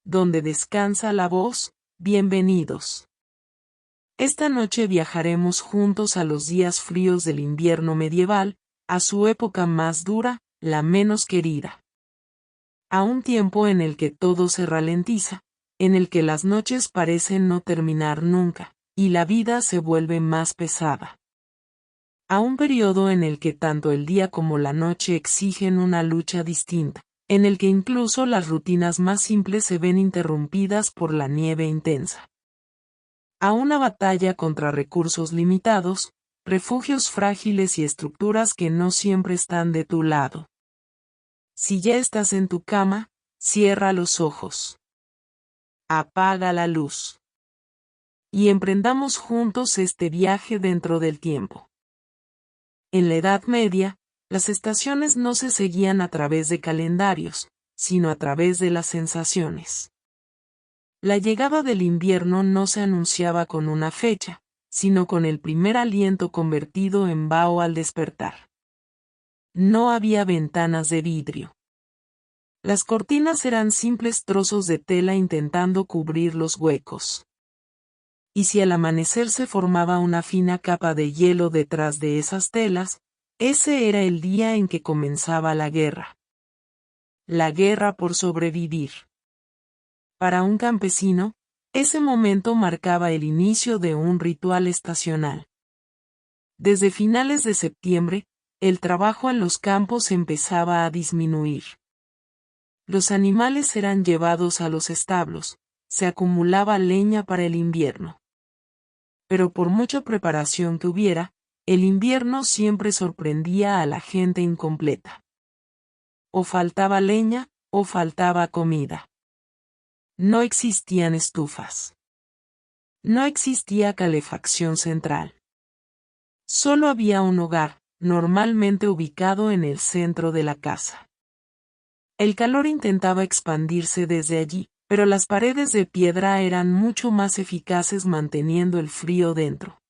donde descansa la voz, bienvenidos. Esta noche viajaremos juntos a los días fríos del invierno medieval, a su época más dura, la menos querida. A un tiempo en el que todo se ralentiza, en el que las noches parecen no terminar nunca, y la vida se vuelve más pesada. A un periodo en el que tanto el día como la noche exigen una lucha distinta, en el que incluso las rutinas más simples se ven interrumpidas por la nieve intensa. A una batalla contra recursos limitados, refugios frágiles y estructuras que no siempre están de tu lado. Si ya estás en tu cama, cierra los ojos. Apaga la luz. Y emprendamos juntos este viaje dentro del tiempo. En la Edad Media, las estaciones no se seguían a través de calendarios, sino a través de las sensaciones. La llegada del invierno no se anunciaba con una fecha, sino con el primer aliento convertido en vaho al despertar. No había ventanas de vidrio. Las cortinas eran simples trozos de tela intentando cubrir los huecos. Y si al amanecer se formaba una fina capa de hielo detrás de esas telas, ese era el día en que comenzaba la guerra. La guerra por sobrevivir. Para un campesino, ese momento marcaba el inicio de un ritual estacional. Desde finales de septiembre, el trabajo en los campos empezaba a disminuir. Los animales eran llevados a los establos, se acumulaba leña para el invierno. Pero por mucha preparación que hubiera, el invierno siempre sorprendía a la gente incompleta. O faltaba leña, o faltaba comida. No existían estufas. No existía calefacción central. Solo había un hogar, normalmente ubicado en el centro de la casa. El calor intentaba expandirse desde allí, pero las paredes de piedra eran mucho más eficaces manteniendo el frío dentro.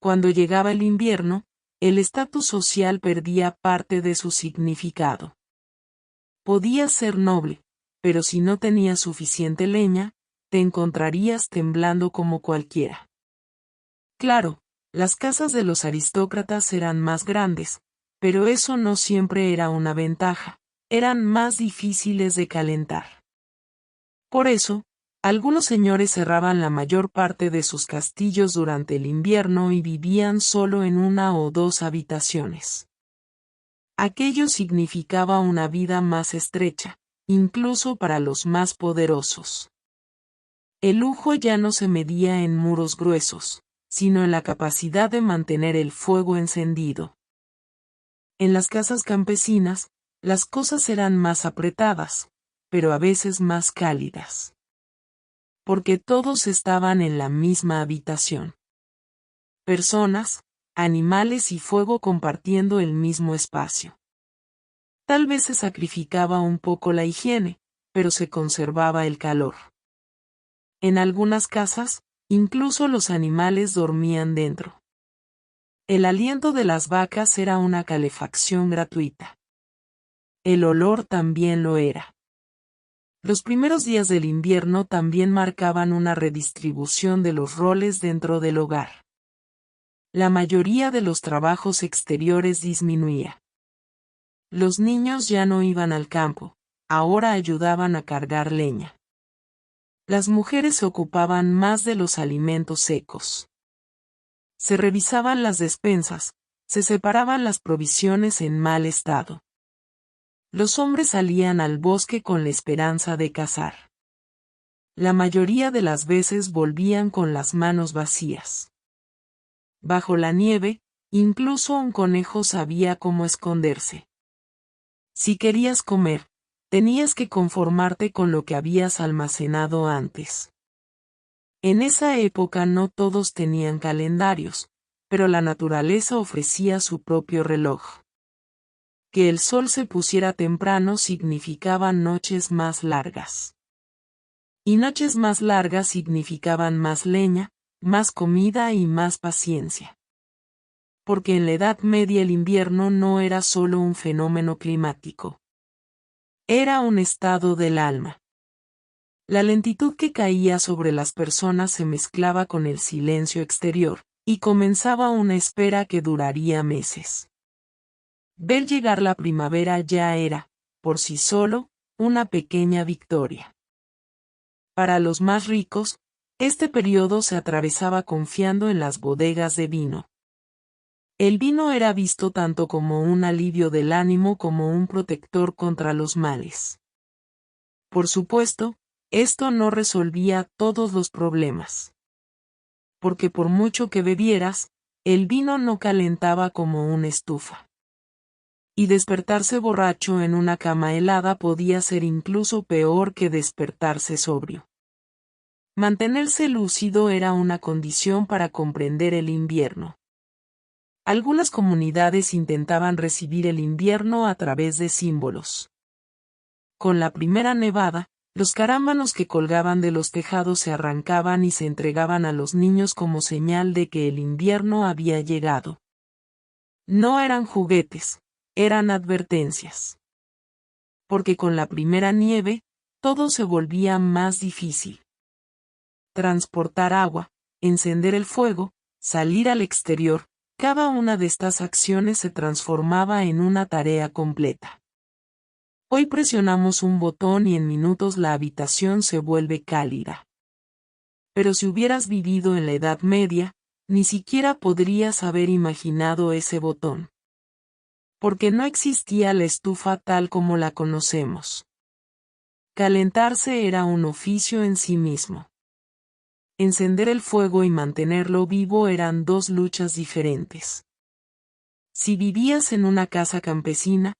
Cuando llegaba el invierno, el estatus social perdía parte de su significado. Podías ser noble, pero si no tenías suficiente leña, te encontrarías temblando como cualquiera. Claro, las casas de los aristócratas eran más grandes, pero eso no siempre era una ventaja, eran más difíciles de calentar. Por eso, algunos señores cerraban la mayor parte de sus castillos durante el invierno y vivían solo en una o dos habitaciones. Aquello significaba una vida más estrecha, incluso para los más poderosos. El lujo ya no se medía en muros gruesos, sino en la capacidad de mantener el fuego encendido. En las casas campesinas, las cosas eran más apretadas, pero a veces más cálidas. Porque todos estaban en la misma habitación. Personas, animales y fuego compartiendo el mismo espacio. Tal vez se sacrificaba un poco la higiene, pero se conservaba el calor. En algunas casas, incluso los animales dormían dentro. El aliento de las vacas era una calefacción gratuita. El olor también lo era. Los primeros días del invierno también marcaban una redistribución de los roles dentro del hogar. La mayoría de los trabajos exteriores disminuía. Los niños ya no iban al campo, ahora ayudaban a cargar leña. Las mujeres se ocupaban más de los alimentos secos. Se revisaban las despensas, se separaban las provisiones en mal estado. Los hombres salían al bosque con la esperanza de cazar. La mayoría de las veces volvían con las manos vacías. Bajo la nieve, incluso un conejo sabía cómo esconderse. Si querías comer, tenías que conformarte con lo que habías almacenado antes. En esa época no todos tenían calendarios, pero la naturaleza ofrecía su propio reloj. Que el sol se pusiera temprano significaba noches más largas. Y noches más largas significaban más leña, más comida y más paciencia. Porque en la Edad Media el invierno no era solo un fenómeno climático. Era un estado del alma. La lentitud que caía sobre las personas se mezclaba con el silencio exterior, y comenzaba una espera que duraría meses. Ver llegar la primavera ya era, por sí solo, una pequeña victoria. Para los más ricos, este periodo se atravesaba confiando en las bodegas de vino. El vino era visto tanto como un alivio del ánimo como un protector contra los males. Por supuesto, esto no resolvía todos los problemas. Porque por mucho que bebieras, el vino no calentaba como una estufa. Y despertarse borracho en una cama helada podía ser incluso peor que despertarse sobrio. Mantenerse lúcido era una condición para comprender el invierno. Algunas comunidades intentaban recibir el invierno a través de símbolos. Con la primera nevada, los carámbanos que colgaban de los tejados se arrancaban y se entregaban a los niños como señal de que el invierno había llegado. No eran juguetes, eran advertencias. Porque con la primera nieve, todo se volvía más difícil. Transportar agua, encender el fuego, salir al exterior, cada una de estas acciones se transformaba en una tarea completa. Hoy presionamos un botón y en minutos la habitación se vuelve cálida. Pero si hubieras vivido en la Edad Media, ni siquiera podrías haber imaginado ese botón. Porque no existía la estufa tal como la conocemos. Calentarse era un oficio en sí mismo. Encender el fuego y mantenerlo vivo eran dos luchas diferentes. Si vivías en una casa campesina,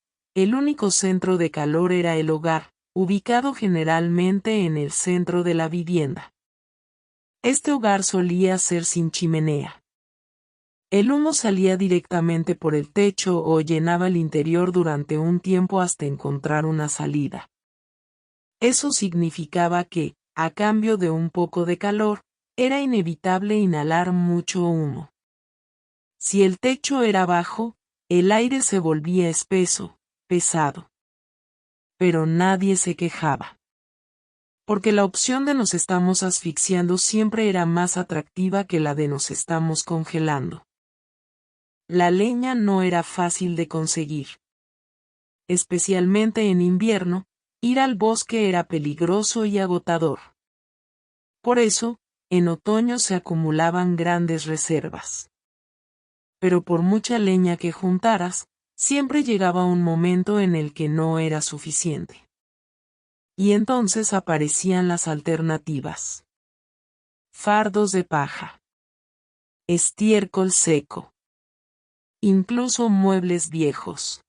el único centro de calor era el hogar, ubicado generalmente en el centro de la vivienda. Este hogar solía ser sin chimenea. El humo salía directamente por el techo o llenaba el interior durante un tiempo hasta encontrar una salida. Eso significaba que, a cambio de un poco de calor, era inevitable inhalar mucho humo. Si el techo era bajo, el aire se volvía espeso, pesado. Pero nadie se quejaba. Porque la opción de nos estamos asfixiando siempre era más atractiva que la de nos estamos congelando. La leña no era fácil de conseguir. Especialmente en invierno, ir al bosque era peligroso y agotador. Por eso, en otoño se acumulaban grandes reservas. Pero por mucha leña que juntaras, siempre llegaba un momento en el que no era suficiente. Y entonces aparecían las alternativas. Fardos de paja. Estiércol seco. Incluso muebles viejos.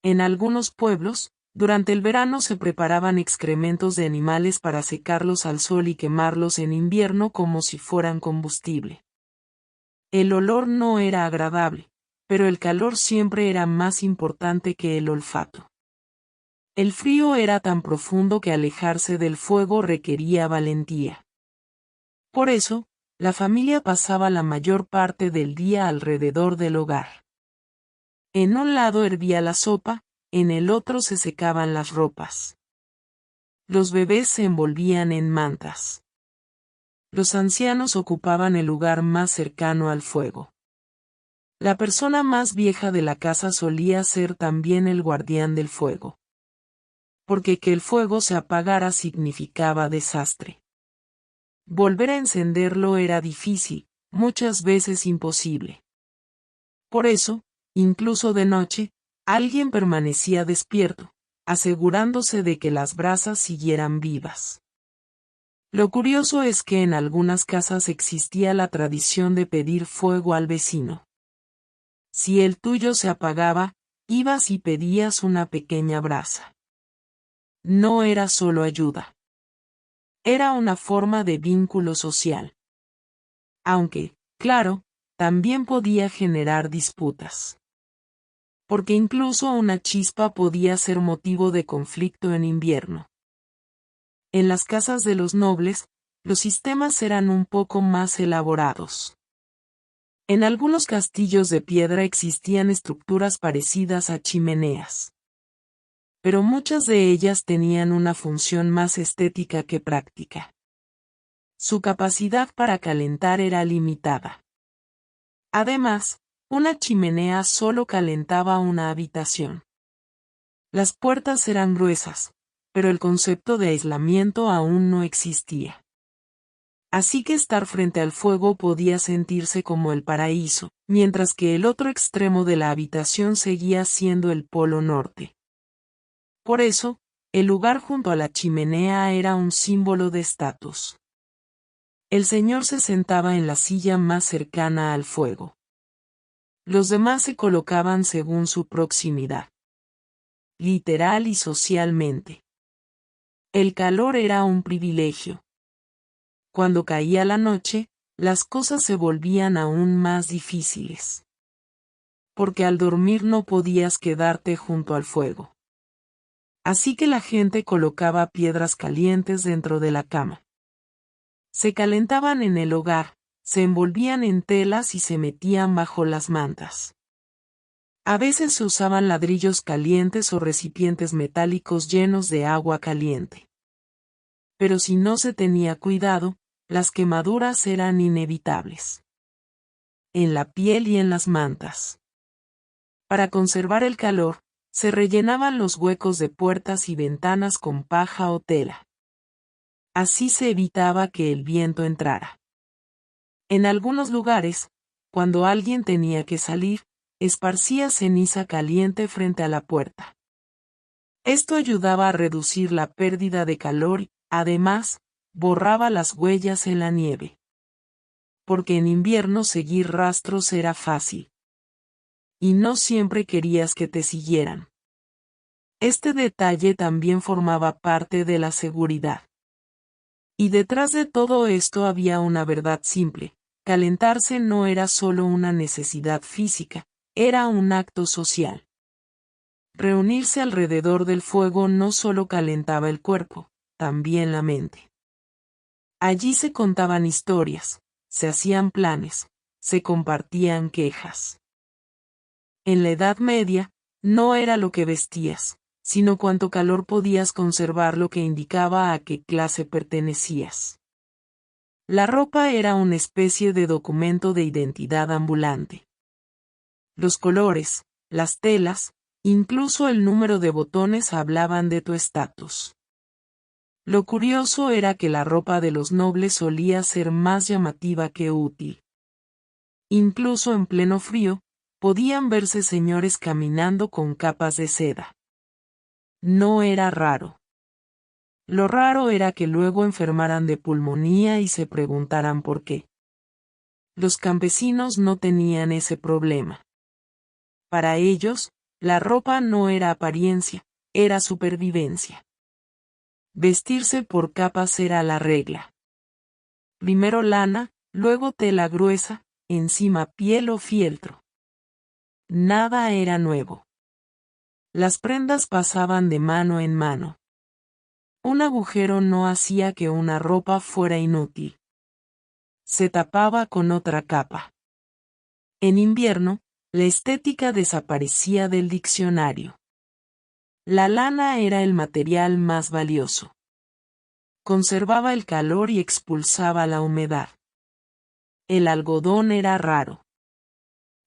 En algunos pueblos, durante el verano se preparaban excrementos de animales para secarlos al sol y quemarlos en invierno como si fueran combustible. El olor no era agradable, pero el calor siempre era más importante que el olfato. El frío era tan profundo que alejarse del fuego requería valentía. Por eso, la familia pasaba la mayor parte del día alrededor del hogar. En un lado hervía la sopa, en el otro se secaban las ropas. Los bebés se envolvían en mantas. Los ancianos ocupaban el lugar más cercano al fuego. La persona más vieja de la casa solía ser también el guardián del fuego. Porque que el fuego se apagara significaba desastre. Volver a encenderlo era difícil, muchas veces imposible. Por eso, incluso de noche, alguien permanecía despierto, asegurándose de que las brasas siguieran vivas. Lo curioso es que en algunas casas existía la tradición de pedir fuego al vecino. Si el tuyo se apagaba, ibas y pedías una pequeña brasa. No era solo ayuda. Era una forma de vínculo social. Aunque, claro, también podía generar disputas. Porque incluso una chispa podía ser motivo de conflicto en invierno. En las casas de los nobles, los sistemas eran un poco más elaborados. En algunos castillos de piedra existían estructuras parecidas a chimeneas. pero muchas de ellas tenían una función más estética que práctica. Su capacidad para calentar era limitada. Además, una chimenea solo calentaba una habitación. Las puertas eran gruesas, pero el concepto de aislamiento aún no existía. Así que estar frente al fuego podía sentirse como el paraíso, mientras que el otro extremo de la habitación seguía siendo el polo norte. Por eso, el lugar junto a la chimenea era un símbolo de estatus. El señor se sentaba en la silla más cercana al fuego. Los demás se colocaban según su proximidad, literal y socialmente. El calor era un privilegio. Cuando caía la noche, las cosas se volvían aún más difíciles. Porque al dormir no podías quedarte junto al fuego. Así que la gente colocaba piedras calientes dentro de la cama. Se calentaban en el hogar, se envolvían en telas y se metían bajo las mantas. A veces se usaban ladrillos calientes o recipientes metálicos llenos de agua caliente. Pero si no se tenía cuidado, las quemaduras eran inevitables. En la piel y en las mantas. Para conservar el calor, se rellenaban los huecos de puertas y ventanas con paja o tela. Así se evitaba que el viento entrara. En algunos lugares, cuando alguien tenía que salir, esparcía ceniza caliente frente a la puerta. Esto ayudaba a reducir la pérdida de calor y, además, borraba las huellas en la nieve. Porque en invierno seguir rastros era fácil. Y no siempre querías que te siguieran. Este detalle también formaba parte de la seguridad. Y detrás de todo esto había una verdad simple: calentarse no era solo una necesidad física, era un acto social. Reunirse alrededor del fuego no solo calentaba el cuerpo, también la mente. Allí se contaban historias, se hacían planes, se compartían quejas. En la Edad Media, no era lo que vestías, sino cuánto calor podías conservar lo que indicaba a qué clase pertenecías. La ropa era una especie de documento de identidad ambulante. Los colores, las telas, incluso el número de botones hablaban de tu estatus. Lo curioso era que la ropa de los nobles solía ser más llamativa que útil. Incluso en pleno frío, podían verse señores caminando con capas de seda. No era raro. Lo raro era que luego enfermaran de pulmonía y se preguntaran por qué. Los campesinos no tenían ese problema. Para ellos, la ropa no era apariencia, era supervivencia. Vestirse por capas era la regla. Primero lana, luego tela gruesa, encima piel o fieltro. Nada era nuevo. Las prendas pasaban de mano en mano. Un agujero no hacía que una ropa fuera inútil. Se tapaba con otra capa. En invierno, la estética desaparecía del diccionario. La lana era el material más valioso. Conservaba el calor y expulsaba la humedad. El algodón era raro.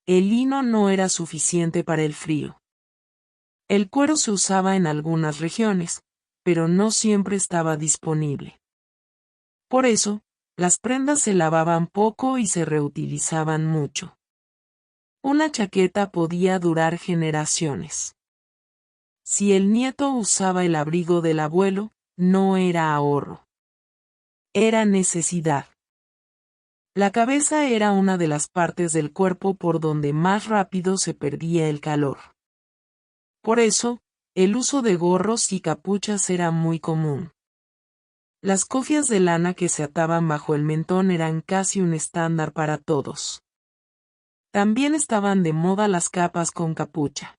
El lino no era suficiente para el frío. El cuero se usaba en algunas regiones, pero no siempre estaba disponible. Por eso, las prendas se lavaban poco y se reutilizaban mucho. Una chaqueta podía durar generaciones. Si el nieto usaba el abrigo del abuelo, no era ahorro. Era necesidad. La cabeza era una de las partes del cuerpo por donde más rápido se perdía el calor. Por eso, el uso de gorros y capuchas era muy común. Las cofias de lana que se ataban bajo el mentón eran casi un estándar para todos. También estaban de moda las capas con capucha.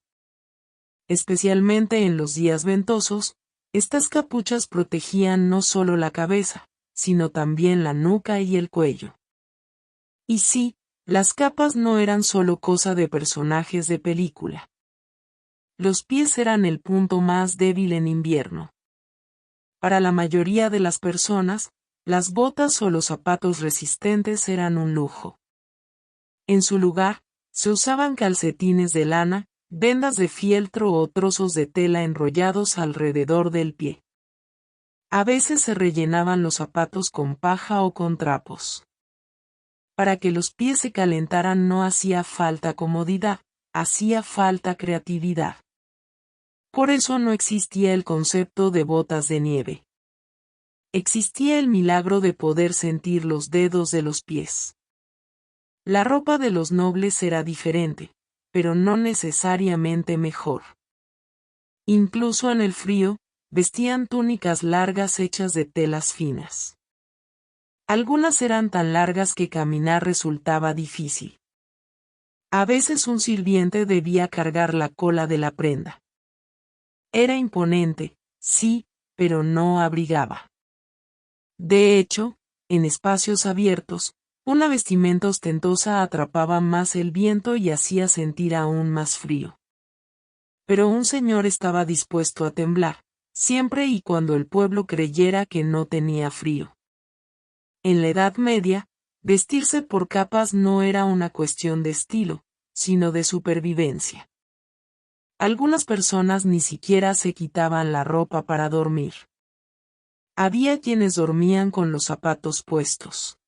Especialmente en los días ventosos, estas capuchas protegían no solo la cabeza, sino también la nuca y el cuello. Y sí, las capas no eran solo cosa de personajes de película. los pies eran el punto más débil en invierno. Para la mayoría de las personas, las botas o los zapatos resistentes eran un lujo. En su lugar, se usaban calcetines de lana, vendas de fieltro o trozos de tela enrollados alrededor del pie. A veces se rellenaban los zapatos con paja o con trapos. Para que los pies se calentaran no hacía falta comodidad, hacía falta creatividad. Por eso no existía el concepto de botas de nieve. Existía el milagro de poder sentir los dedos de los pies. La ropa de los nobles era diferente, pero no necesariamente mejor. Incluso en el frío, vestían túnicas largas hechas de telas finas. Algunas eran tan largas que caminar resultaba difícil. A veces un sirviente debía cargar la cola de la prenda. Era imponente, sí, pero no abrigaba. De hecho, en espacios abiertos, una vestimenta ostentosa atrapaba más el viento y hacía sentir aún más frío. Pero un señor estaba dispuesto a temblar, siempre y cuando el pueblo creyera que no tenía frío. En la Edad Media, vestirse por capas no era una cuestión de estilo, sino de supervivencia. Algunas personas ni siquiera se quitaban la ropa para dormir. Había quienes dormían con los zapatos puestos.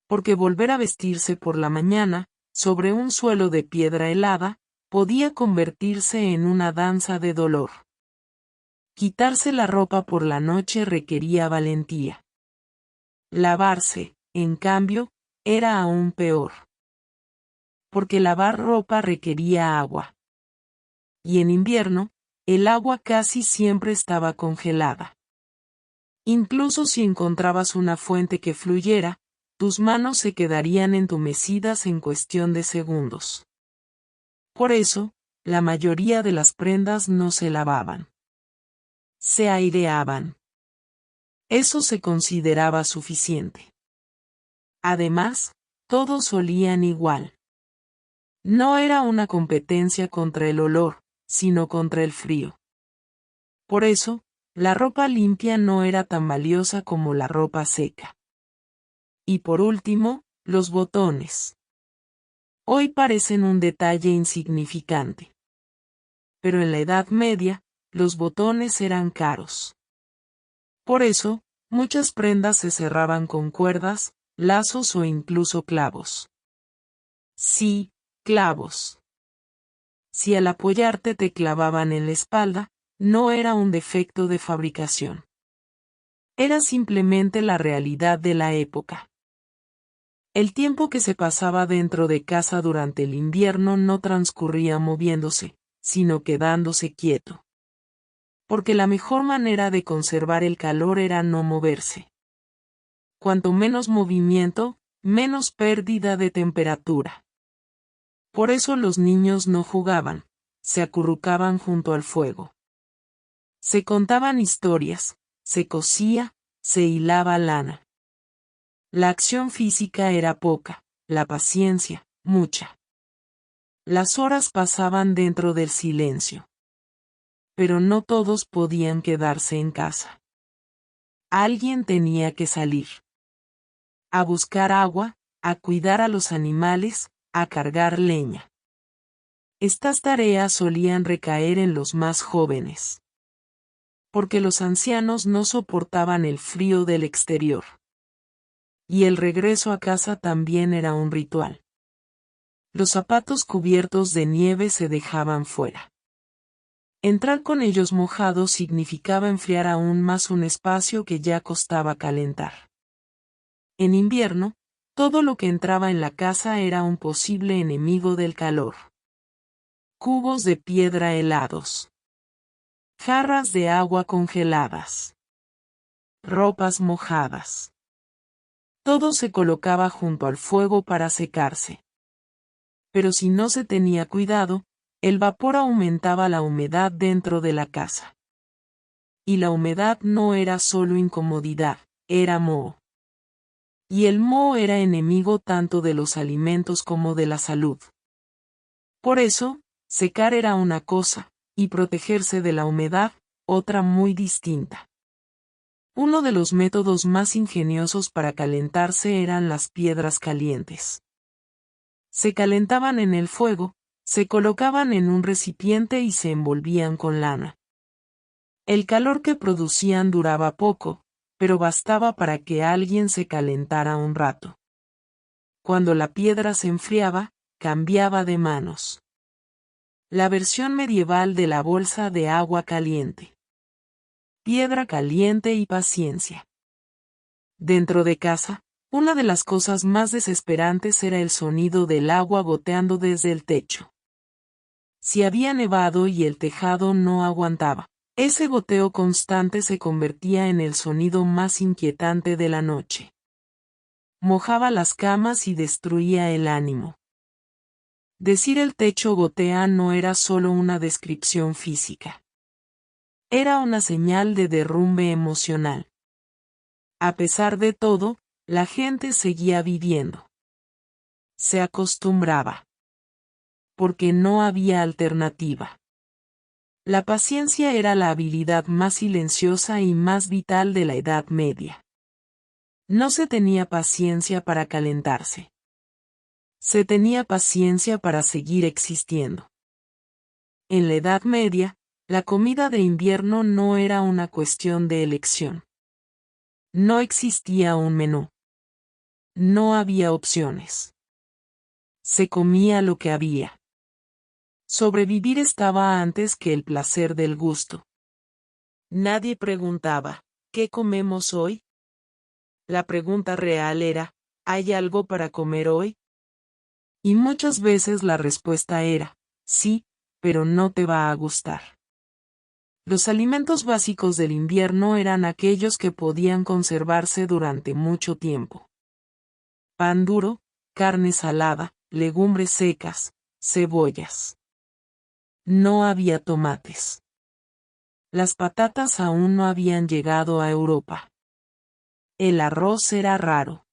Porque volver a vestirse por la mañana, sobre un suelo de piedra helada, podía convertirse en una danza de dolor. Quitarse la ropa por la noche requería valentía. Lavarse, en cambio, era aún peor. Porque lavar ropa requería agua. Y en invierno, el agua casi siempre estaba congelada. Incluso si encontrabas una fuente que fluyera, tus manos se quedarían entumecidas en cuestión de segundos. Por eso, la mayoría de las prendas no se lavaban. Se aireaban. Eso se consideraba suficiente. Además, todos olían igual. No era una competencia contra el olor, sino contra el frío. Por eso, la ropa limpia no era tan valiosa como la ropa seca. Y por último, los botones. Hoy parecen un detalle insignificante. Pero en la Edad Media, los botones eran caros. Por eso, muchas prendas se cerraban con cuerdas, lazos o incluso clavos. Sí, clavos. Si al apoyarte te clavaban en la espalda, no era un defecto de fabricación. Era simplemente la realidad de la época. El tiempo que se pasaba dentro de casa durante el invierno no transcurría moviéndose, sino quedándose quieto. Porque la mejor manera de conservar el calor era no moverse. Cuanto menos movimiento, menos pérdida de temperatura. Por eso los niños no jugaban, se acurrucaban junto al fuego. Se contaban historias, se cosía, se hilaba lana. La acción física era poca, la paciencia, mucha. Las horas pasaban dentro del silencio. Pero no todos podían quedarse en casa. Alguien tenía que salir. A buscar agua, a cuidar a los animales, a cargar leña. Estas tareas solían recaer en los más jóvenes. Porque los ancianos no soportaban el frío del exterior. Y el regreso a casa también era un ritual. Los zapatos cubiertos de nieve se dejaban fuera. Entrar con ellos mojados significaba enfriar aún más un espacio que ya costaba calentar. En invierno, todo lo que entraba en la casa era un posible enemigo del calor. Cubos de piedra helados. Jarras de agua congeladas. Ropas mojadas. Todo se colocaba junto al fuego para secarse. Pero si no se tenía cuidado, el vapor aumentaba la humedad dentro de la casa. Y la humedad no era solo incomodidad, era moho. Y el moho era enemigo tanto de los alimentos como de la salud. Por eso, secar era una cosa, y protegerse de la humedad, otra muy distinta. Uno de los métodos más ingeniosos para calentarse eran las piedras calientes. Se calentaban en el fuego, se colocaban en un recipiente y se envolvían con lana. El calor que producían duraba poco, pero bastaba para que alguien se calentara un rato. Cuando la piedra se enfriaba, cambiaba de manos. La versión medieval de la bolsa de agua caliente. Piedra caliente y paciencia. Dentro de casa, una de las cosas más desesperantes era el sonido del agua goteando desde el techo. Si había nevado y el tejado no aguantaba, ese goteo constante se convertía en el sonido más inquietante de la noche. Mojaba las camas y destruía el ánimo. Decir el techo gotea no era solo una descripción física. Era una señal de derrumbe emocional. A pesar de todo, la gente seguía viviendo. Se acostumbraba. Porque no había alternativa. La paciencia era la habilidad más silenciosa y más vital de la Edad Media. No se tenía paciencia para calentarse. Se tenía paciencia para seguir existiendo. En la Edad Media, la comida de invierno no era una cuestión de elección. No existía un menú. No había opciones. Se comía lo que había. Sobrevivir estaba antes que el placer del gusto. Nadie preguntaba, ¿qué comemos hoy? La pregunta real era, ¿hay algo para comer hoy? Y muchas veces la respuesta era, sí, pero no te va a gustar. Los alimentos básicos del invierno eran aquellos que podían conservarse durante mucho tiempo. Pan duro, carne salada, legumbres secas, cebollas. No había tomates. Las patatas aún no habían llegado a Europa. El arroz era raro.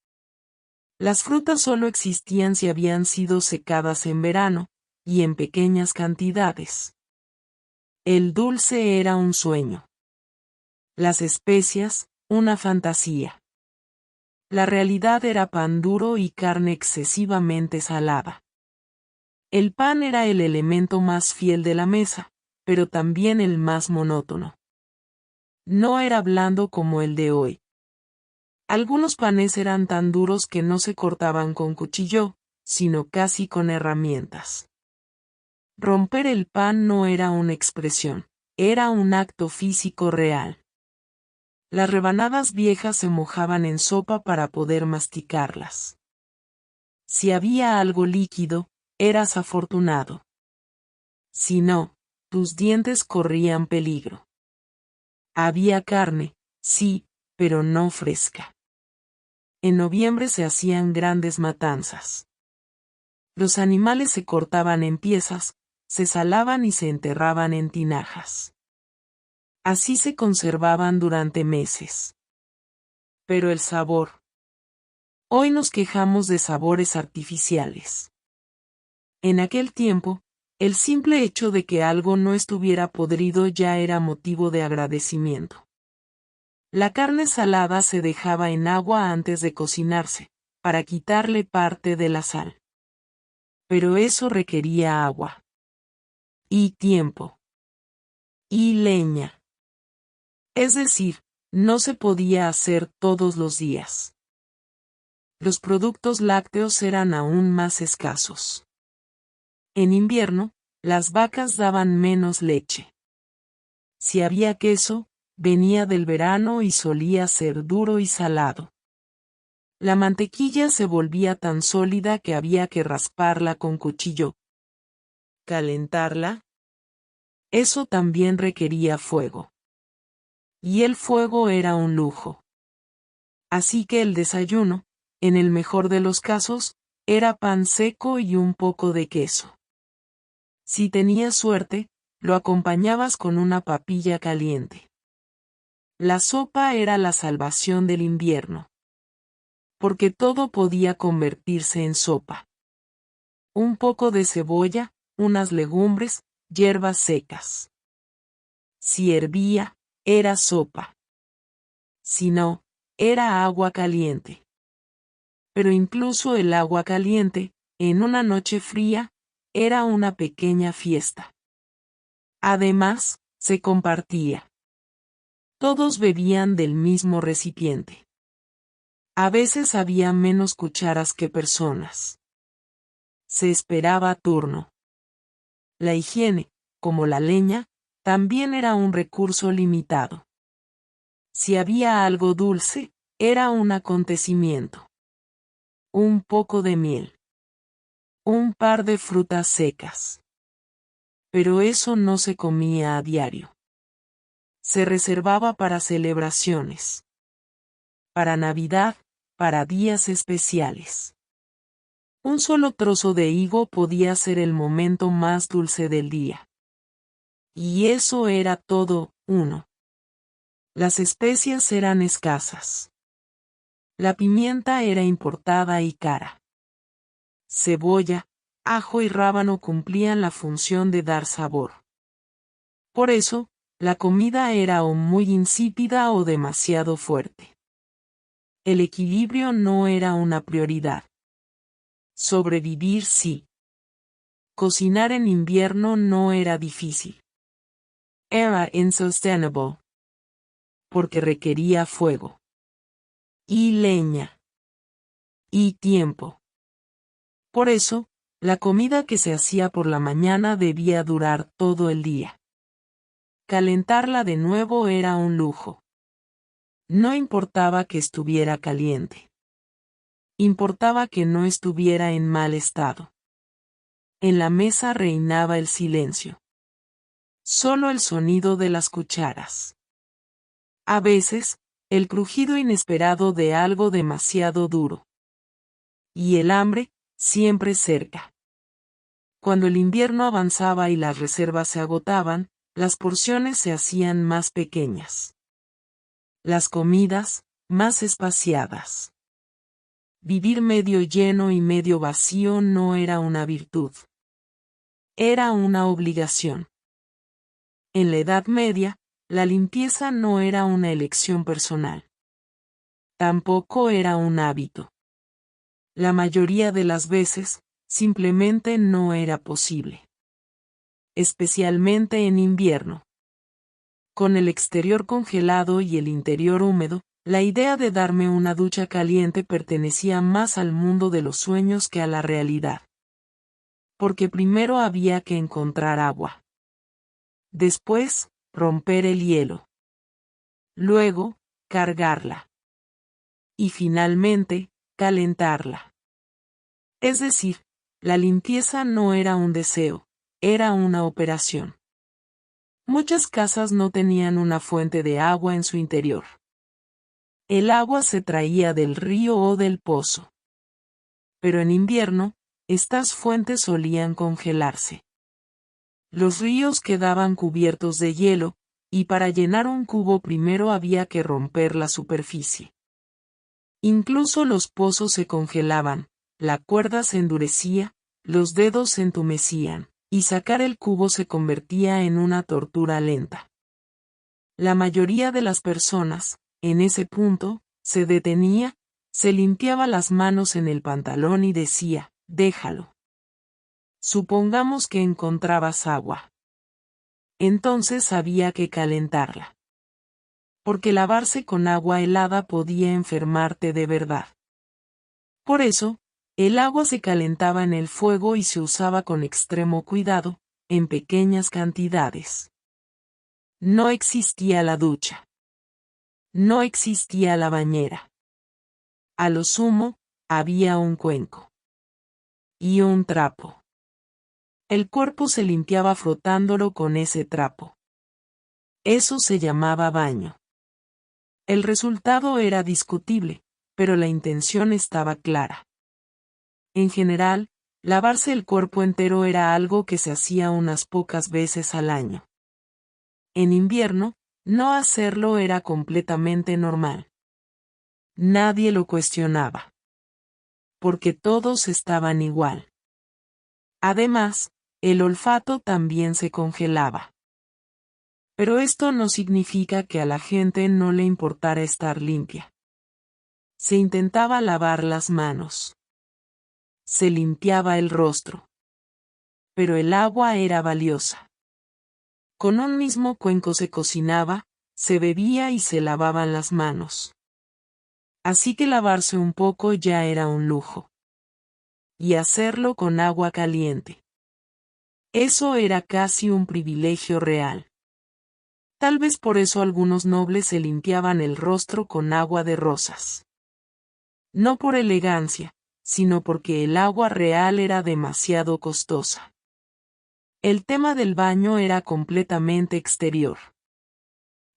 Las frutas solo existían si habían sido secadas en verano, y en pequeñas cantidades. El dulce era un sueño. Las especias, una fantasía. La realidad era pan duro y carne excesivamente salada. El pan era el elemento más fiel de la mesa, pero también el más monótono. No era blando como el de hoy. Algunos panes eran tan duros que no se cortaban con cuchillo, sino casi con herramientas. Romper el pan no era una expresión, era un acto físico real. Las rebanadas viejas se mojaban en sopa para poder masticarlas. Si había algo líquido, eras afortunado. Si no, tus dientes corrían peligro. Había carne, sí, pero no fresca. En noviembre se hacían grandes matanzas. Los animales se cortaban en piezas, se salaban y se enterraban en tinajas. Así se conservaban durante meses. Pero el sabor. Hoy nos quejamos de sabores artificiales. En aquel tiempo, el simple hecho de que algo no estuviera podrido ya era motivo de agradecimiento. La carne salada se dejaba en agua antes de cocinarse, para quitarle parte de la sal. Pero eso requería agua. Y tiempo. Y leña. Es decir, no se podía hacer todos los días. Los productos lácteos eran aún más escasos. En invierno, las vacas daban menos leche. Si había queso, venía del verano y solía ser duro y salado. La mantequilla se volvía tan sólida que había que rasparla con cuchillo. ¿Calentarla? Eso también requería fuego. Y el fuego era un lujo. Así que el desayuno, en el mejor de los casos, era pan seco y un poco de queso. Si tenías suerte, lo acompañabas con una papilla caliente. La sopa era la salvación del invierno. Porque todo podía convertirse en sopa. Un poco de cebolla, unas legumbres, hierbas secas. Si hervía, era sopa. Si no, era agua caliente. Pero incluso el agua caliente, en una noche fría, era una pequeña fiesta. Además, se compartía. Todos bebían del mismo recipiente. A veces había menos cucharas que personas. Se esperaba turno. La higiene, como la leña, también era un recurso limitado. Si había algo dulce, era un acontecimiento. Un poco de miel. Un par de frutas secas. Pero eso no se comía a diario. Se reservaba para celebraciones. Para Navidad, para días especiales. Un solo trozo de higo podía ser el momento más dulce del día. Y eso era todo, uno. Las especias eran escasas. La pimienta era importada y cara. Cebolla, ajo y rábano cumplían la función de dar sabor. Por eso, la comida era o muy insípida o demasiado fuerte. El equilibrio no era una prioridad. Sobrevivir sí. Cocinar en invierno no era difícil. Era insustainable. Porque requería fuego. Y leña. Y tiempo. Por eso, la comida que se hacía por la mañana debía durar todo el día. Calentarla de nuevo era un lujo. No importaba que estuviera caliente. Importaba que no estuviera en mal estado. En la mesa reinaba el silencio. Solo el sonido de las cucharas. A veces, el crujido inesperado de algo demasiado duro. Y el hambre, siempre cerca. Cuando el invierno avanzaba y las reservas se agotaban, las porciones se hacían más pequeñas. Las comidas, más espaciadas. Vivir medio lleno y medio vacío no era una virtud. Era una obligación. En la Edad Media, la limpieza no era una elección personal. Tampoco era un hábito. La mayoría de las veces, simplemente no era posible. Especialmente en invierno. Con el exterior congelado y el interior húmedo, la idea de darme una ducha caliente pertenecía más al mundo de los sueños que a la realidad. Porque primero había que encontrar agua. Después, romper el hielo. Luego, cargarla. Y finalmente, calentarla. Es decir, la limpieza no era un deseo, era una operación. Muchas casas no tenían una fuente de agua en su interior. El agua se traía del río o del pozo. Pero en invierno, estas fuentes solían congelarse. Los ríos quedaban cubiertos de hielo, y para llenar un cubo primero había que romper la superficie. Incluso los pozos se congelaban, la cuerda se endurecía, los dedos se entumecían, y sacar el cubo se convertía en una tortura lenta. La mayoría de las personas, en ese punto, se detenía, se limpiaba las manos en el pantalón y decía, déjalo. Supongamos que encontrabas agua. Entonces había que calentarla. Porque lavarse con agua helada podía enfermarte de verdad. Por eso, el agua se calentaba en el fuego y se usaba con extremo cuidado, en pequeñas cantidades. No existía la ducha. No existía la bañera. A lo sumo, había un cuenco. Y un trapo. El cuerpo se limpiaba frotándolo con ese trapo. Eso se llamaba baño. El resultado era discutible, pero la intención estaba clara. En general, lavarse el cuerpo entero era algo que se hacía unas pocas veces al año. En invierno, no hacerlo era completamente normal. Nadie lo cuestionaba. Porque todos estaban igual. Además, el olfato también se congelaba. Pero esto no significa que a la gente no le importara estar limpia. Se intentaba lavar las manos. Se limpiaba el rostro. Pero el agua era valiosa. Con un mismo cuenco se cocinaba, se bebía y se lavaban las manos. Así que lavarse un poco ya era un lujo. Y hacerlo con agua caliente. Eso era casi un privilegio real. Tal vez por eso algunos nobles se limpiaban el rostro con agua de rosas. No por elegancia, sino porque el agua real era demasiado costosa. El tema del baño era completamente exterior.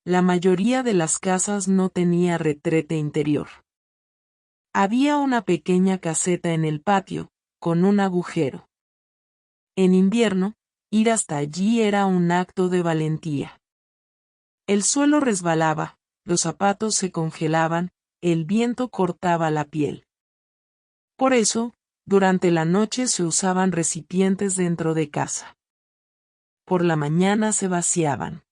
La mayoría de las casas no tenía retrete interior. Había una pequeña caseta en el patio, con un agujero. En invierno, ir hasta allí era un acto de valentía. El suelo resbalaba, los zapatos se congelaban, el viento cortaba la piel. Por eso, durante la noche se usaban recipientes dentro de casa. Por la mañana se vaciaban.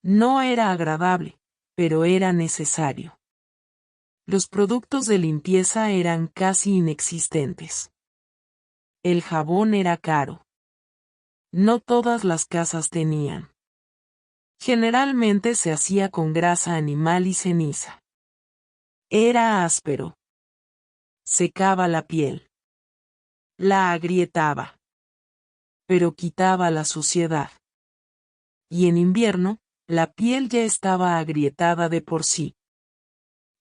No era agradable, pero era necesario. Los productos de limpieza eran casi inexistentes. El jabón era caro. No todas las casas tenían. Generalmente se hacía con grasa animal y ceniza. Era áspero. Secaba la piel. La agrietaba. Pero quitaba la suciedad. Y en invierno, la piel ya estaba agrietada de por sí.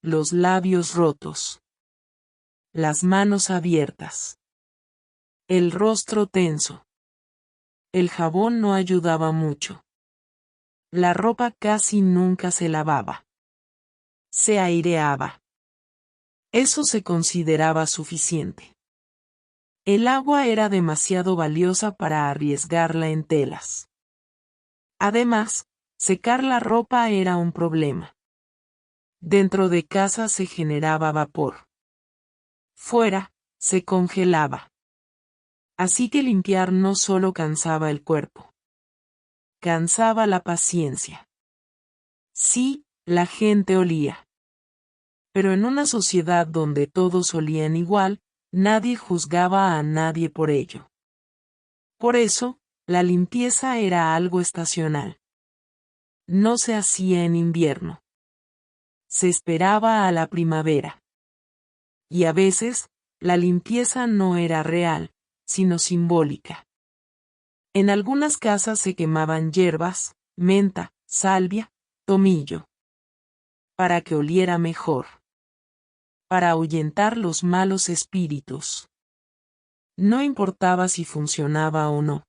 Los labios rotos. Las manos abiertas. El rostro tenso. El jabón no ayudaba mucho. La ropa casi nunca se lavaba. Se aireaba. Eso se consideraba suficiente. El agua era demasiado valiosa para arriesgarla en telas. Además, secar la ropa era un problema. Dentro de casa se generaba vapor. Fuera, se congelaba. Así que limpiar no solo cansaba el cuerpo. Cansaba la paciencia. Sí, la gente olía. Pero en una sociedad donde todos olían igual, nadie juzgaba a nadie por ello. Por eso, la limpieza era algo estacional. No se hacía en invierno. Se esperaba a la primavera. Y a veces, la limpieza no era real, sino simbólica. En algunas casas se quemaban hierbas, menta, salvia, tomillo. Para que oliera mejor. Para ahuyentar los malos espíritus. No importaba si funcionaba o no.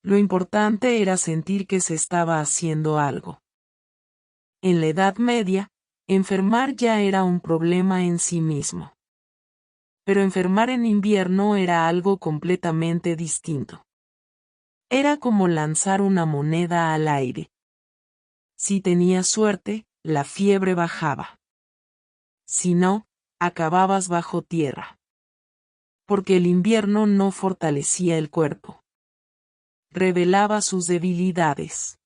Lo importante era sentir que se estaba haciendo algo. En la Edad Media, enfermar ya era un problema en sí mismo. Pero enfermar en invierno era algo completamente distinto. Era como lanzar una moneda al aire. Si tenías suerte, la fiebre bajaba. Si no, acababas bajo tierra. Porque el invierno no fortalecía el cuerpo. Revelaba sus debilidades.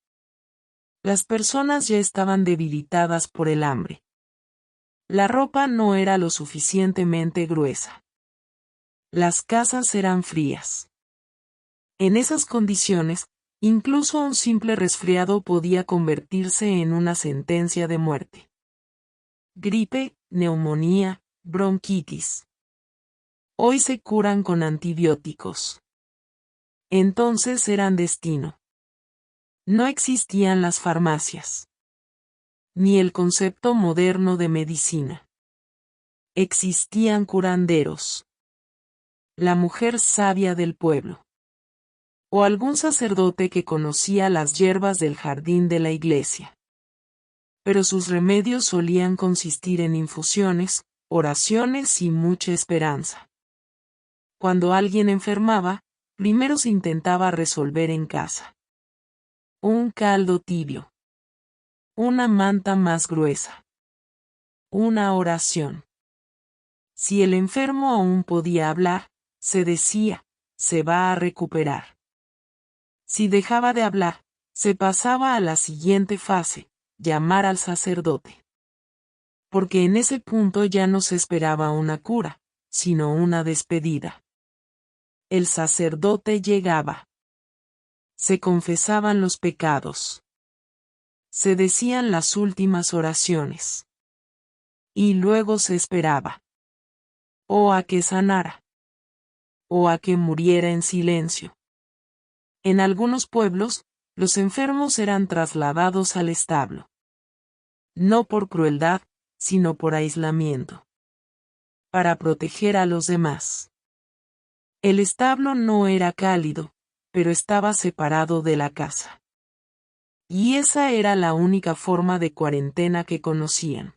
Las personas ya estaban debilitadas por el hambre. La ropa no era lo suficientemente gruesa. Las casas eran frías. En esas condiciones, incluso un simple resfriado podía convertirse en una sentencia de muerte. Gripe, neumonía, bronquitis. Hoy se curan con antibióticos. Entonces eran destino. No existían las farmacias. Ni el concepto moderno de medicina. Existían curanderos. La mujer sabia del pueblo. O algún sacerdote que conocía las hierbas del jardín de la iglesia. Pero sus remedios solían consistir en infusiones, oraciones y mucha esperanza. Cuando alguien enfermaba, primero se intentaba resolver en casa. Un caldo tibio. Una manta más gruesa. Una oración. Si el enfermo aún podía hablar, se decía, se va a recuperar. Si dejaba de hablar, Se pasaba a la siguiente fase, llamar al sacerdote. Porque en ese punto ya no se esperaba una cura, sino una despedida. El sacerdote llegaba. Se confesaban los pecados. Se decían las últimas oraciones. Y luego se esperaba. O a que sanara. O a que muriera en silencio. En algunos pueblos, los enfermos eran trasladados al establo. No por crueldad, sino por aislamiento. Para proteger a los demás. El establo no era cálido, pero estaba separado de la casa. Y esa era la única forma de cuarentena que conocían.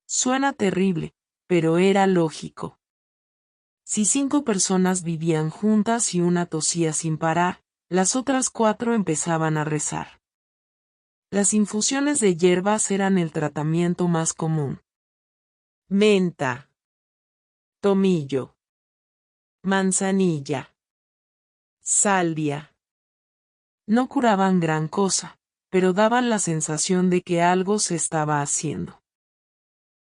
Suena terrible, pero era lógico. Si 5 personas vivían juntas y una tosía sin parar, las otras 4 empezaban a rezar. Las infusiones de hierbas eran el tratamiento más común. Menta, tomillo, manzanilla, salvia. No curaban gran cosa, pero daban la sensación de que algo se estaba haciendo.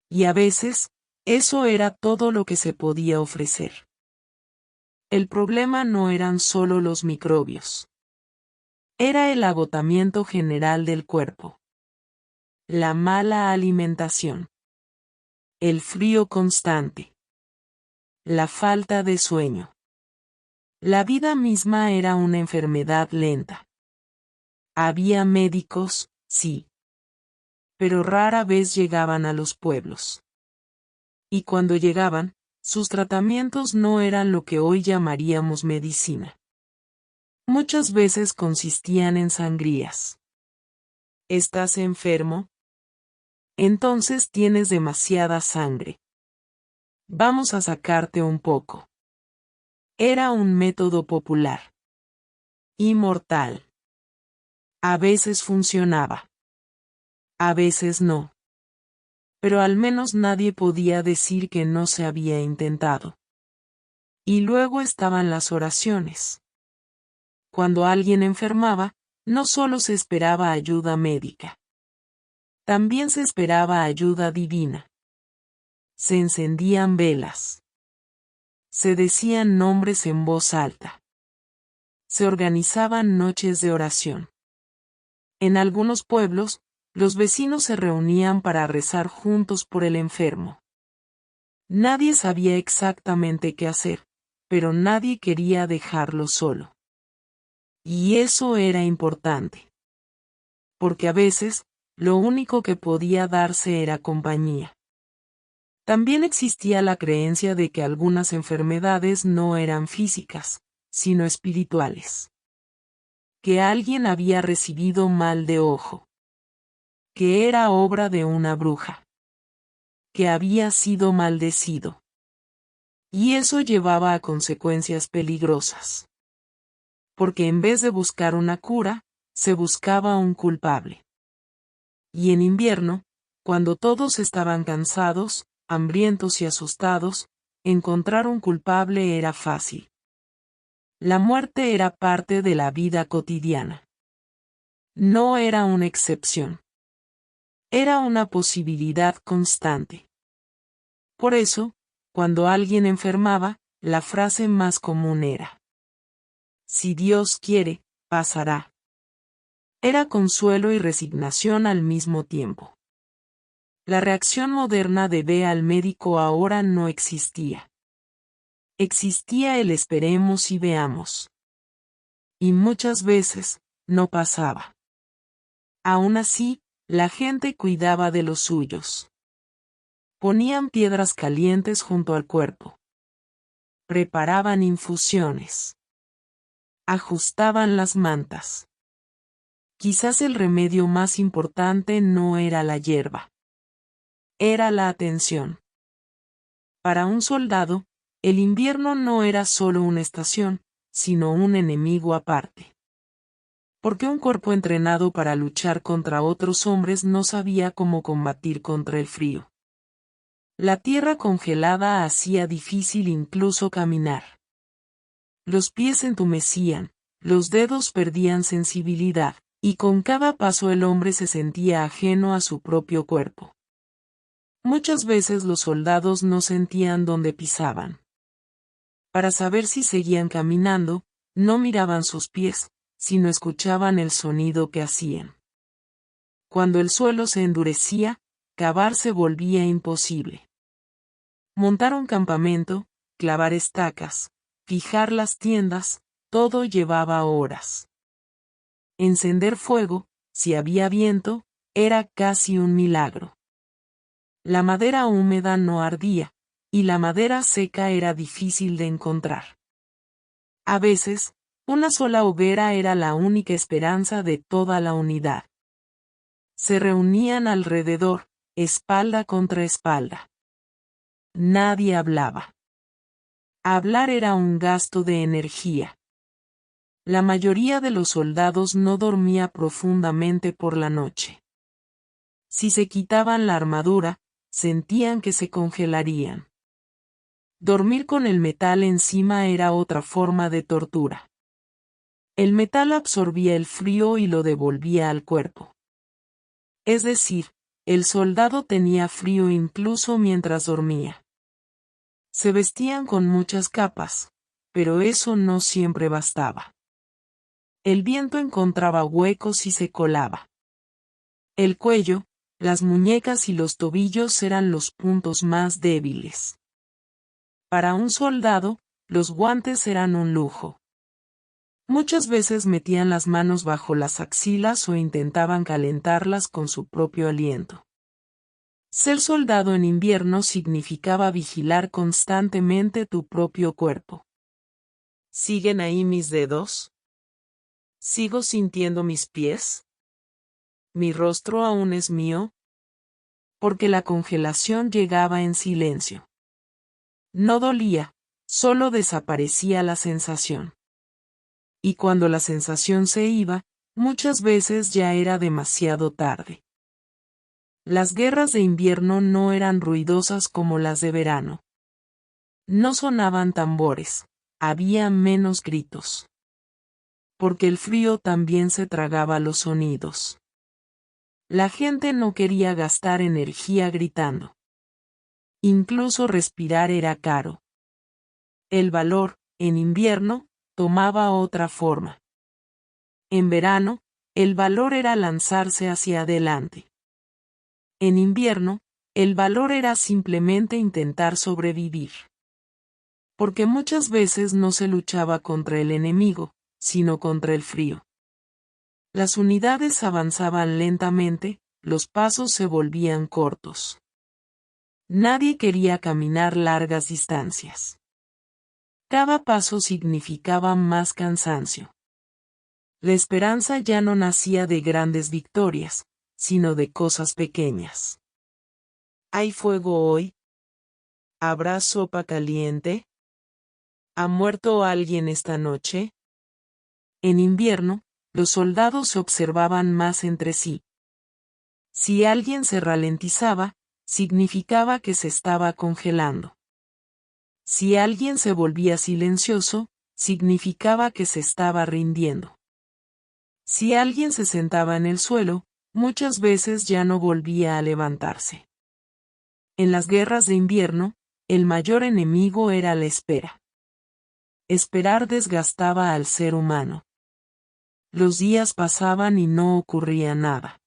Y a veces, eso era todo lo que se podía ofrecer. El problema no eran solo los microbios. Era el agotamiento general del cuerpo. La mala alimentación. El frío constante. La falta de sueño. La vida misma era una enfermedad lenta. Había médicos, sí. Pero rara vez llegaban a los pueblos. Y cuando llegaban, sus tratamientos no eran lo que hoy llamaríamos medicina. Muchas veces consistían en sangrías. ¿Estás enfermo? Entonces tienes demasiada sangre. Vamos a sacarte un poco. Era un método popular. Y mortal. A veces funcionaba. A veces no. Pero al menos nadie podía decir que no se había intentado. Y luego estaban las oraciones. Cuando alguien enfermaba, no solo se esperaba ayuda médica. También se esperaba ayuda divina. Se encendían velas. Se decían nombres en voz alta. Se organizaban noches de oración. En algunos pueblos, los vecinos se reunían para rezar juntos por el enfermo. Nadie sabía exactamente qué hacer, pero nadie quería dejarlo solo. Y eso era importante. Porque a veces, lo único que podía darse era compañía. También existía la creencia de que algunas enfermedades no eran físicas, sino espirituales. Que alguien había recibido mal de ojo. Que era obra de una bruja. Que había sido maldecido. Y eso llevaba a consecuencias peligrosas. Porque en vez de buscar una cura, se buscaba un culpable. Y en invierno, cuando todos estaban cansados, hambrientos y asustados, encontrar un culpable era fácil. La muerte era parte de la vida cotidiana. No era una excepción. Era una posibilidad constante. Por eso, cuando alguien enfermaba, la frase más común era: si Dios quiere, pasará. Era consuelo y resignación al mismo tiempo. La reacción moderna de ve al médico ahora no existía. Existía el esperemos y veamos. Y muchas veces, no pasaba. Aún así, la gente cuidaba de los suyos. Ponían piedras calientes junto al cuerpo. Preparaban infusiones. Ajustaban las mantas. Quizás el remedio más importante no era la hierba. Era la atención. Para un soldado, el invierno no era solo una estación, sino un enemigo aparte. Porque un cuerpo entrenado para luchar contra otros hombres no sabía cómo combatir contra el frío. La tierra congelada hacía difícil incluso caminar. Los pies entumecían, los dedos perdían sensibilidad, y con cada paso el hombre se sentía ajeno a su propio cuerpo. Muchas veces los soldados no sentían dónde pisaban. Para saber si seguían caminando, no miraban sus pies, sino escuchaban el sonido que hacían. Cuando el suelo se endurecía, cavar se volvía imposible. Montar un campamento, clavar estacas, fijar las tiendas, todo llevaba horas. Encender fuego, si había viento, era casi un milagro. La madera húmeda no ardía, y la madera seca era difícil de encontrar. A veces, una sola hoguera era la única esperanza de toda la unidad. Se reunían alrededor, espalda contra espalda. Nadie hablaba. Hablar era un gasto de energía. La mayoría de los soldados no dormía profundamente por la noche. Si se quitaban la armadura, sentían que se congelarían. Dormir con el metal encima era otra forma de tortura. El metal absorbía el frío y lo devolvía al cuerpo. Es decir, el soldado tenía frío incluso mientras dormía. Se vestían con muchas capas, pero eso no siempre bastaba. El viento encontraba huecos y se colaba. El cuello, las muñecas y los tobillos eran los puntos más débiles. Para un soldado, los guantes eran un lujo. Muchas veces metían las manos bajo las axilas o intentaban calentarlas con su propio aliento. Ser soldado en invierno significaba vigilar constantemente tu propio cuerpo. ¿Siguen ahí mis dedos? ¿Sigo sintiendo mis pies? ¿Mi rostro aún es mío? Porque la congelación llegaba en silencio. No dolía, solo desaparecía la sensación. Y cuando la sensación se iba, muchas veces ya era demasiado tarde. Las guerras de invierno no eran ruidosas como las de verano. No sonaban tambores, había menos gritos. Porque el frío también se tragaba los sonidos. La gente no quería gastar energía gritando. Incluso respirar era caro. El valor, en invierno, tomaba otra forma. En verano, el valor era lanzarse hacia adelante. En invierno, el valor era simplemente intentar sobrevivir. Porque muchas veces no se luchaba contra el enemigo, sino contra el frío. Las unidades avanzaban lentamente, los pasos se volvían cortos. Nadie quería caminar largas distancias. Cada paso significaba más cansancio. La esperanza ya no nacía de grandes victorias, sino de cosas pequeñas. ¿Hay fuego hoy? ¿Habrá sopa caliente? ¿Ha muerto alguien esta noche? En invierno, los soldados se observaban más entre sí. Si alguien se ralentizaba, significaba que se estaba congelando. Si alguien se volvía silencioso, significaba que se estaba rindiendo. Si alguien se sentaba en el suelo, muchas veces ya no volvía a levantarse. En las guerras de invierno, el mayor enemigo era la espera. Esperar desgastaba al ser humano. Los días pasaban y no ocurría nada.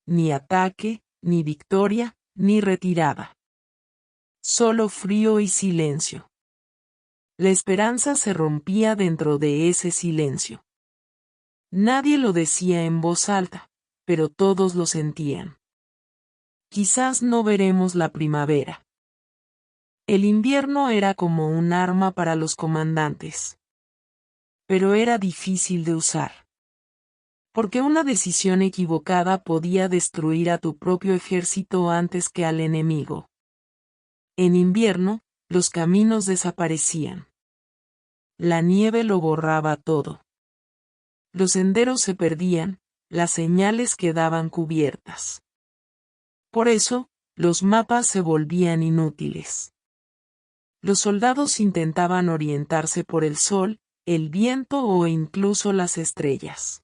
Ni ataque, ni victoria, ni retirada. Solo frío y silencio. La esperanza se rompía dentro de ese silencio. Nadie lo decía en voz alta, pero todos lo sentían. Quizás no veremos la primavera. El invierno era como un arma para los comandantes. Pero era difícil de usar. Porque una decisión equivocada podía destruir a tu propio ejército antes que al enemigo. En invierno, los caminos desaparecían. La nieve lo borraba todo. Los senderos se perdían, las señales quedaban cubiertas. Por eso, los mapas se volvían inútiles. Los soldados intentaban orientarse por el sol, el viento o incluso las estrellas.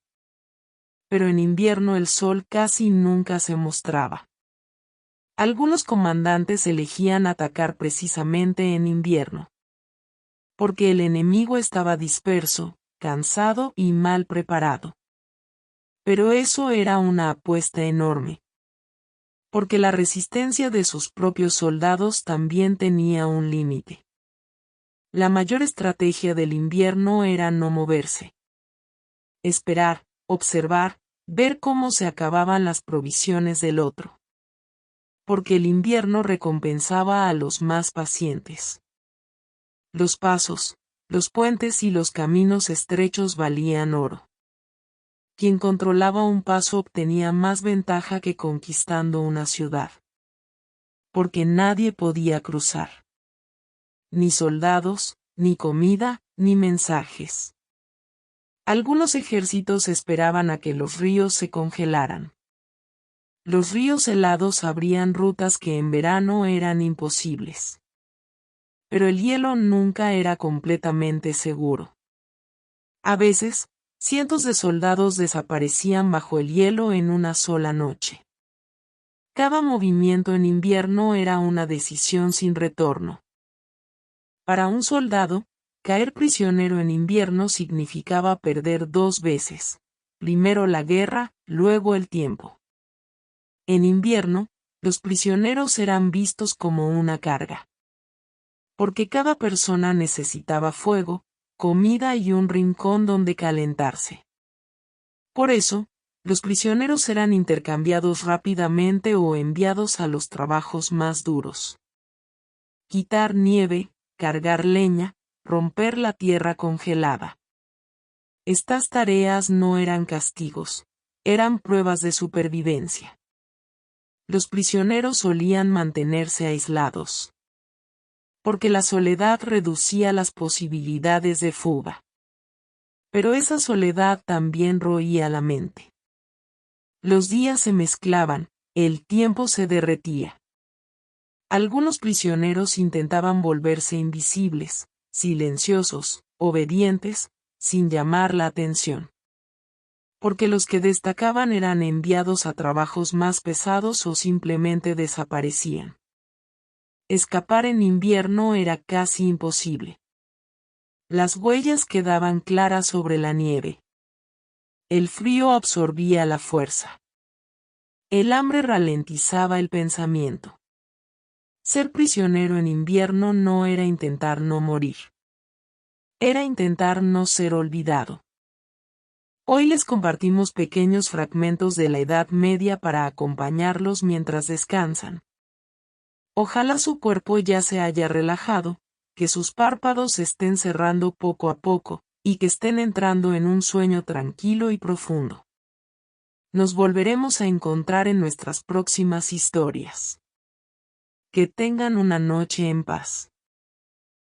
Pero en invierno el sol casi nunca se mostraba. Algunos comandantes elegían atacar precisamente en invierno, porque el enemigo estaba disperso, cansado y mal preparado. Pero eso era una apuesta enorme, porque la resistencia de sus propios soldados también tenía un límite. La mayor estrategia del invierno era no moverse. Esperar, observar, ver cómo se acababan las provisiones del otro. Porque el invierno recompensaba a los más pacientes. Los pasos, los puentes y los caminos estrechos valían oro. Quien controlaba un paso obtenía más ventaja que conquistando una ciudad. Porque nadie podía cruzar. Ni soldados, ni comida, ni mensajes. Algunos ejércitos esperaban a que los ríos se congelaran. Los ríos helados abrían rutas que en verano eran imposibles. Pero el hielo nunca era completamente seguro. A veces, cientos de soldados desaparecían bajo el hielo en una sola noche. Cada movimiento en invierno era una decisión sin retorno. Para un soldado, caer prisionero en invierno significaba perder 2 veces, primero la guerra, luego el tiempo. En invierno, los prisioneros eran vistos como una carga. Porque cada persona necesitaba fuego, comida y un rincón donde calentarse. Por eso, los prisioneros eran intercambiados rápidamente o enviados a los trabajos más duros. Quitar nieve, cargar leña, romper la tierra congelada. Estas tareas no eran castigos, eran pruebas de supervivencia. Los prisioneros solían mantenerse aislados. Porque la soledad reducía las posibilidades de fuga. Pero esa soledad también roía la mente. Los días se mezclaban, el tiempo se derretía. Algunos prisioneros intentaban volverse invisibles, silenciosos, obedientes, sin llamar la atención. Porque los que destacaban eran enviados a trabajos más pesados o simplemente desaparecían. Escapar en invierno era casi imposible. Las huellas quedaban claras sobre la nieve. El frío absorbía la fuerza. El hambre ralentizaba el pensamiento. Ser prisionero en invierno no era intentar no morir. Era intentar no ser olvidado. Hoy les compartimos pequeños fragmentos de la Edad Media para acompañarlos mientras descansan. Ojalá su cuerpo ya se haya relajado, que sus párpados se estén cerrando poco a poco, y que estén entrando en un sueño tranquilo y profundo. Nos volveremos a encontrar en nuestras próximas historias. Que tengan una noche en paz.